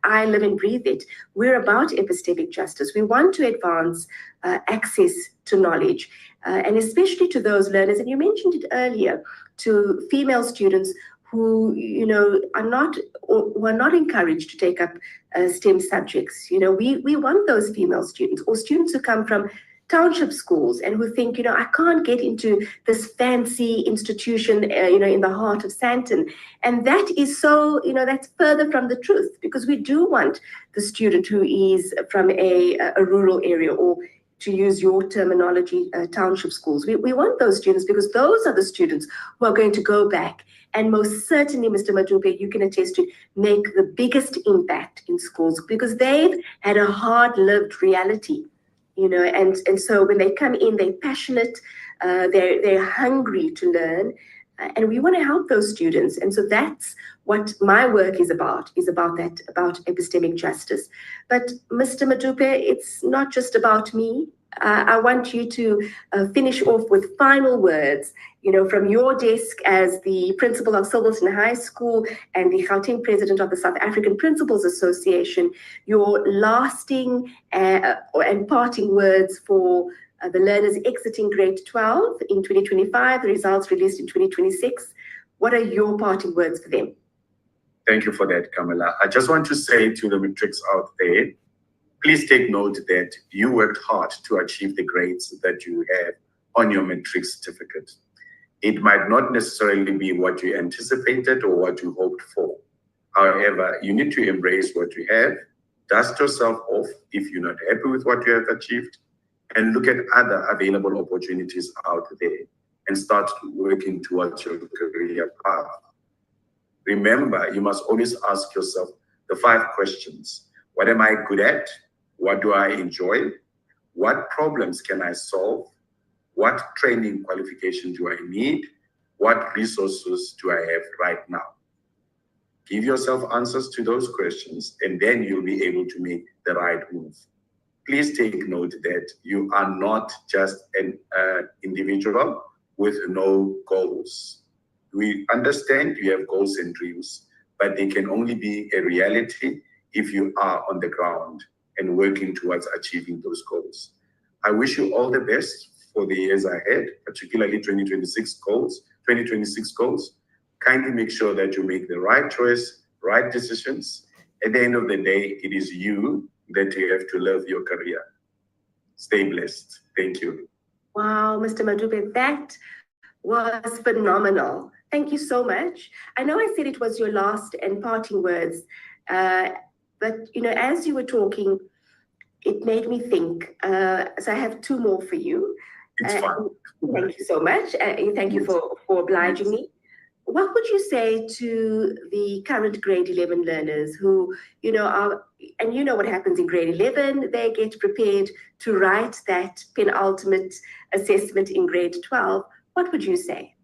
I live and breathe it. We're about epistemic justice. We want to advance access to knowledge, and especially to those learners. And you mentioned it earlier, to female students who are not encouraged to take up STEM subjects. We want those female students, or students who come from township schools and who think, I can't get into this fancy institution, in the heart of Sandton. And that is so, that's further from the truth, because we do want the student who is from a rural area, or to use your terminology, township schools. We want those students because those are the students who are going to go back and most certainly, Mr. Madupe, you can attest to make the biggest impact in schools because they've had a hard-lived reality, and so when they come in, they're passionate, they're hungry to learn, and we want to help those students. And so that's what my work is about that, about epistemic justice. But Mr. Madupe, it's not just about me. I want you to finish off with final words, from your desk as the principal of Silverton High School and the Gauteng president of the South African Principals Association, your lasting and parting words for the learners exiting grade 12 in 2025, the results released in 2026. What are your parting words for them? Thank you for that, Camilla. I just want to say to the matrics out there, please take note that you worked hard to achieve the grades that you have on your matric certificate. It might not necessarily be what you anticipated or what you hoped for. However, you need to embrace what you have, dust yourself off if you're not happy with what you have achieved, and look at other available opportunities out there and start working towards your career path. Remember, you must always ask yourself the 5 questions. What am I good at? What do I enjoy? What problems can I solve? What training qualification do I need? What resources do I have right now? Give yourself answers to those questions, and then you'll be able to make the right move. Please take note that you are not just an individual with no goals. We understand you have goals and dreams, but they can only be a reality if you are on the ground and working towards achieving those goals. I wish you all the best for the years ahead, particularly 2026 goals. Kindly make sure that you make the right choice, right decisions. At the end of the day, it is you that you have to love your career. Stay blessed. Thank you. Wow, Mr. Madupe, that was phenomenal. Thank you so much. I know I said it was your last and parting words, but as you were talking, it made me think. So I have 2 more for you. It's fine. Thank you so much. Thank you for obliging me. What would you say to the current grade 11 learners who, are, and what happens in grade 11, they get prepared to write that penultimate assessment in grade 12. What would you say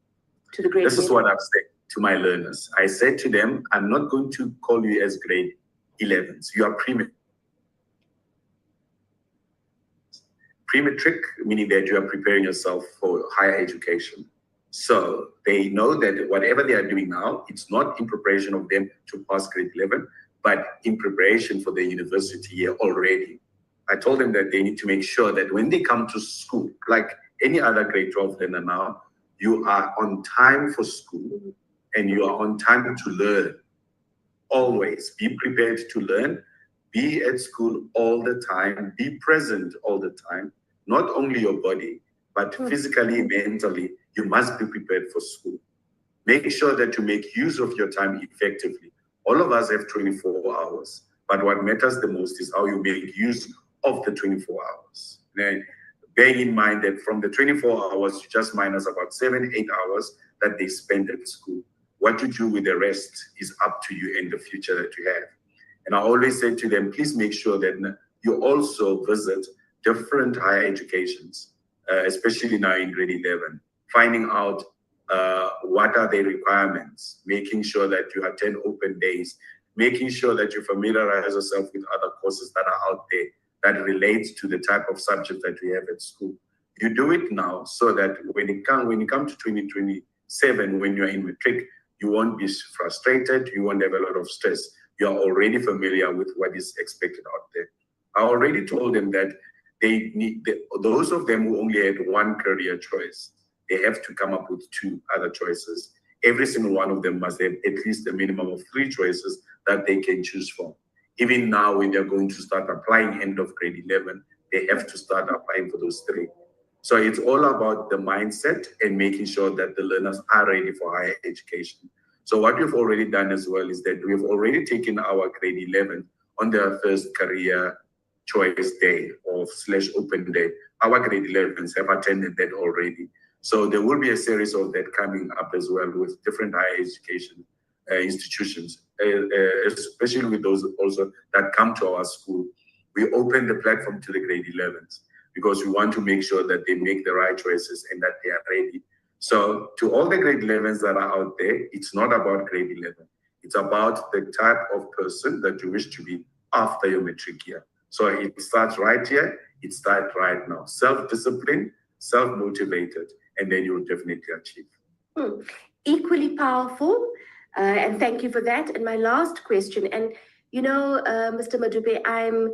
to the grade 11? This is what I've said to my learners. I said to them, I'm not going to call you as grade 11s. You are pre-matric, meaning that you are preparing yourself for higher education. So they know that whatever they are doing now, it's not in preparation of them to pass grade 11, but in preparation for the university year already. I told them that they need to make sure that when they come to school, like any other grade 12 learner now, you are on time for school and you are on time to learn. Always be prepared to learn, be at school all the time, be present all the time, not only your body, but physically, mentally, you must be prepared for school. Make sure that you make use of your time effectively. All of us have 24 hours, but what matters the most is how you make use of the 24 hours. Now, bearing in mind that from the 24 hours, you just minus about 7, 8 hours that they spend at school. What you do with the rest is up to you and the future that you have. And I always say to them, please make sure that you also visit different higher educations, especially now in grade 11, finding out what are their requirements, making sure that you attend open days, making sure that you familiarize yourself with other courses that are out there that relates to the type of subject that we have at school. You do it now so that when you come to 2027, when you're in matric, you won't be frustrated, you won't have a lot of stress. You are already familiar with what is expected out there. I already told them that they need, those of them who only had one career choice, they have to come up with 2 other choices. Every single one of them must have at least a minimum of 3 choices that they can choose from. Even now, when they're going to start applying end of grade 11, they have to start applying for those 3. So it's all about the mindset and making sure that the learners are ready for higher education. So what we've already done as well is that we've already taken our grade 11 on their first career choice day or / open day. Our grade 11s have attended that already. So there will be a series of that coming up as well with different higher education institutions, especially with those also that come to our school. We open the platform to the grade 11s because we want to make sure that they make the right choices and that they are ready. So to all the grade 11s that are out there, it's not about grade 11. It's about the type of person that you wish to be after your matric year. So it starts right here. It starts right now. Self-discipline, self-motivated, and then you'll definitely achieve. Equally powerful, and thank you for that. And my last question, and Mr. Madupe, I'm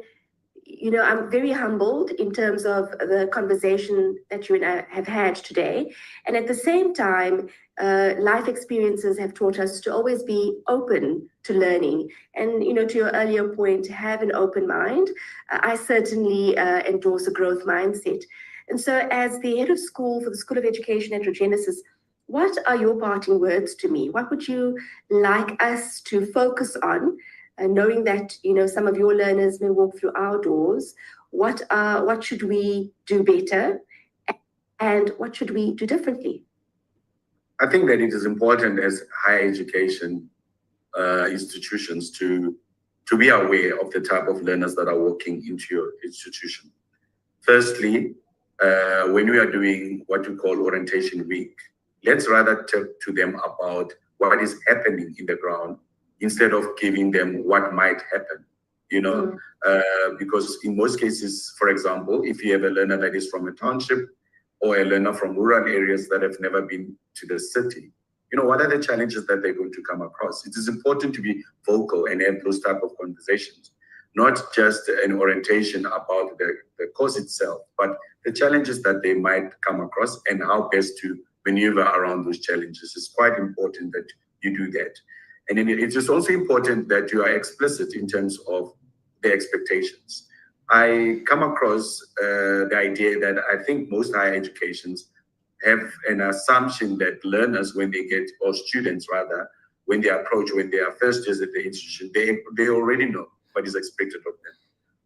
very humbled in terms of the conversation that you and I have had today. And at the same time, life experiences have taught us to always be open to learning. And, to your earlier point, have an open mind. I certainly endorse a growth mindset. And so as the head of school for the School of Education at Regenesis, what are your parting words to me? What would you like us to focus on? Knowing that some of your learners may walk through our doors, what should we do better, and what should we do differently? I think that it is important as higher education institutions to be aware of the type of learners that are walking into your institution. Firstly, when we are doing what we call orientation week, let's rather talk to them about what is happening in the ground instead of giving them what might happen, because in most cases, for example, if you have a learner that is from a township or a learner from rural areas that have never been to the city, what are the challenges that they're going to come across? It is important to be vocal and have those type of conversations, not just an orientation about the course itself, but the challenges that they might come across and how best to maneuver around those challenges. It's quite important that you do that. And then it's just also important that you are explicit in terms of the expectations. I come across the idea that I think most higher educations have an assumption that learners, when they get, or students rather, when they approach, when they are first years at the institution, they already know what is expected of them.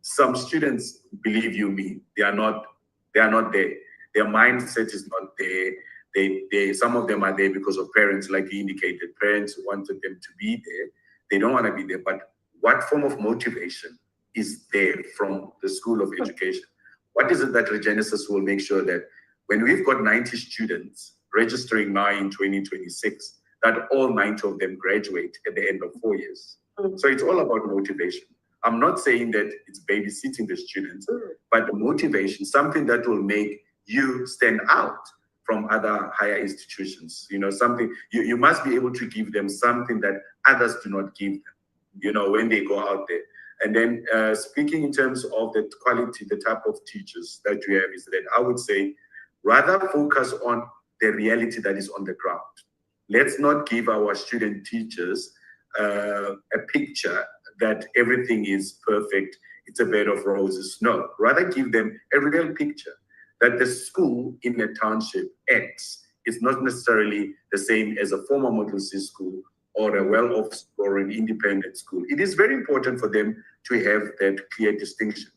Some students, believe you me, they are not there. Their mindset is not there. Some of them are there because of parents, like you indicated. Parents wanted them to be there. They don't want to be there. But what form of motivation is there from the School of Education? What is it that Regenesis will make sure that when we've got 90 students registering now in 2026, that all 90 of them graduate at the end of 4 years? So it's all about motivation. I'm not saying that it's babysitting the students, but the motivation, something that will make you stand out from other higher institutions. Something you must be able to give them something that others do not give them, when they go out there. And then speaking in terms of the quality, the type of teachers that you have, is that I would say rather focus on the reality that is on the ground. Let's not give our student teachers a picture that everything is perfect, it's a bed of roses. No, rather give them a real picture that the school in a township X is not necessarily the same as a former Model C school or a well-off or an independent school. It is very important for them to have that clear distinction,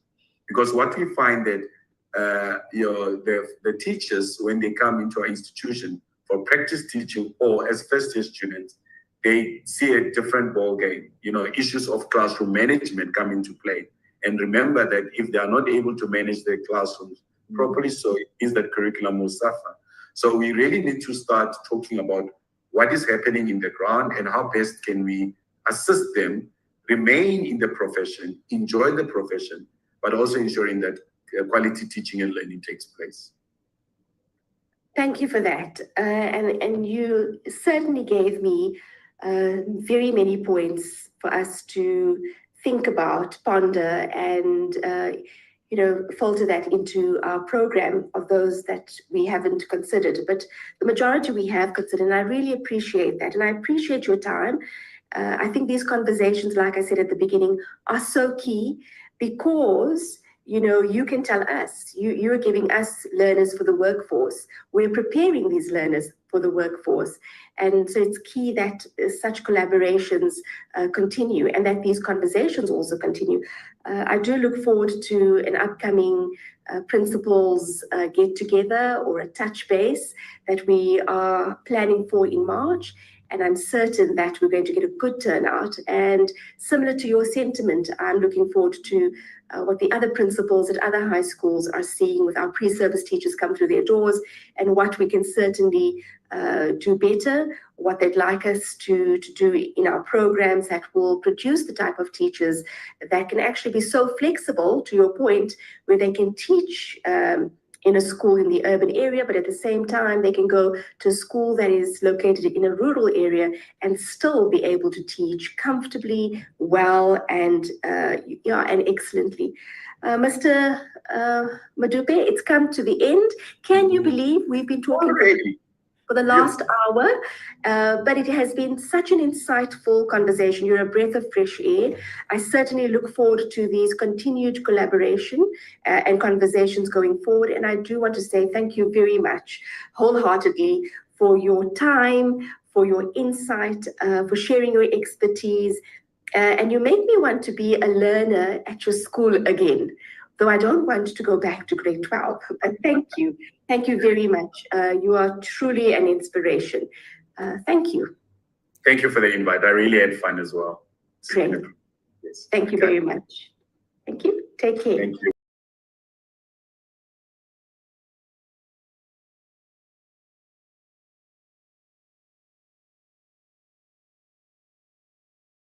because what we find that the teachers, when they come into our institution for practice teaching or as first-year students, they see a different ball game. Issues of classroom management come into play. And remember that if they are not able to manage their classrooms properly, so it means that curriculum will suffer. So we really need to start talking about what is happening in the ground and how best can we assist them remain in the profession, enjoy the profession, but also ensuring that quality teaching and learning takes place. Thank you for that. And you certainly gave me very many points for us to think about, ponder, and filter that into our program of those that we haven't considered. But the majority we have considered, and I really appreciate that. And I appreciate your time. I think these conversations, like I said at the beginning, are so key because, you can tell us, you're giving us learners for the workforce. We're preparing these learners for the workforce. And so it's key that such collaborations continue and that these conversations also continue. I do look forward to an upcoming principals get together or a touch base that we are planning for in March. And I'm certain that we're going to get a good turnout. And similar to your sentiment, I'm looking forward to what the other principals at other high schools are seeing with our pre-service teachers come through their doors, and what we can certainly do better, what they'd like us to do in our programs that will produce the type of teachers that can actually be so flexible, to your point, where they can teach in a school in the urban area, but at the same time, they can go to a school that is located in a rural area and still be able to teach comfortably, well, and excellently. Mr. Madupe, it's come to the end. Can you believe we've been talking for the last hour, but it has been such an insightful conversation. You're a breath of fresh air. I certainly look forward to these continued collaboration and conversations going forward. And I do want to say thank you very much, wholeheartedly, for your time, for your insight, for sharing your expertise. And you make me want to be a learner at your school again, though I don't want to go back to grade 12. But thank you. Thank you very much. You are truly an inspiration. Thank you. Thank you for the invite. I really had fun as well. Great. Yes. Thank you very much. Thank you. Take care. Thank you.